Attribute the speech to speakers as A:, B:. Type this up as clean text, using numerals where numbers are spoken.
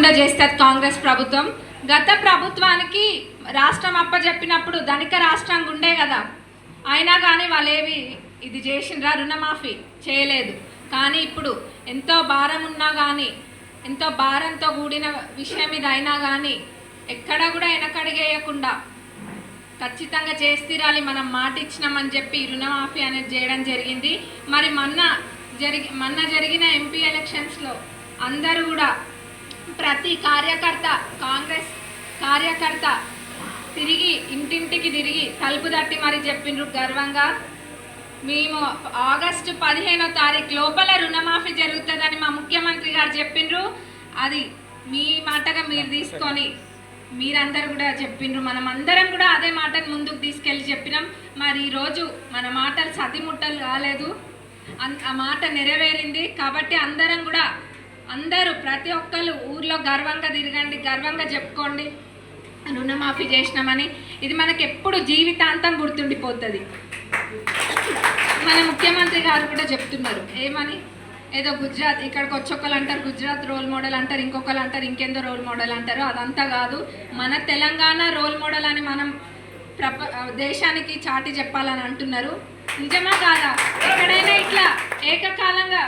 A: తప్పకుండా చేస్తుంది కాంగ్రెస్ ప్రభుత్వం. గత ప్రభుత్వానికి రాష్ట్రం అప్పచెప్పినప్పుడు ధనిక రాష్ట్రంగా ఉండే కదా, అయినా కానీ వాళ్ళేవి ఇది చేసిండ్రా, రుణమాఫీ చేయలేదు. కానీ ఇప్పుడు ఎంతో భారం ఉన్నా కానీ, ఎంతో భారంతో కూడిన విషయం ఇది అయినా కానీ ఎక్కడ కూడా వెనకడిగేయకుండా ఖచ్చితంగా చేస్తీరాలి, మనం మాట ఇచ్చినామని చెప్పి రుణమాఫీ అనేది చేయడం జరిగింది. మరి మొన్న జరిగిన ఎంపీ ఎలక్షన్స్లో అందరూ కూడా ప్రతి కార్యకర్త, కాంగ్రెస్ కార్యకర్త తిరిగి ఇంటింటికి తిరిగి తలుపు తట్టి మరి చెప్పిండ్రు గర్వంగా, మేము ఆగస్టు 15వ తారీఖు లోపల రుణమాఫీ జరుగుతుందని మా ముఖ్యమంత్రి గారు చెప్పిండ్రు. అది మీ మాటగా మీరు తీసుకొని మీరందరూ కూడా చెప్పిండ్రు. మనం అందరం కూడా అదే మాటను ముందుకు తీసుకెళ్ళి చెప్పినాం. మరి ఈరోజు మన మాటలు సతిముట్టలు కాలేదు, ఆ మాట నెరవేరింది. కాబట్టి అందరం కూడా ప్రతి ఒక్కరు ఊర్లో గర్వంగా తిరగండి, గర్వంగా చెప్పుకోండి రుణమాఫీ చేసినామని. ఇది మనకి ఎప్పుడు జీవితాంతం గుర్తుండిపోతుంది. మన ముఖ్యమంత్రి గారు కూడా చెప్తున్నారు ఏమని, ఏదో గుజరాత్ ఇక్కడికి వచ్చొక్కరు అంటారు గుజరాత్ రోల్ మోడల్ అంటారు, ఇంకొకరు అంటారు ఇంకేందో రోల్ మోడల్ అంటారు. అదంతా కాదు, మన తెలంగాణ రోల్ మోడల్ అని మనం దేశానికి చాటి చెప్పాలని అంటున్నారు. నిజమా కాదా? ఎక్కడైనా ఇట్లా ఏకకాలంగా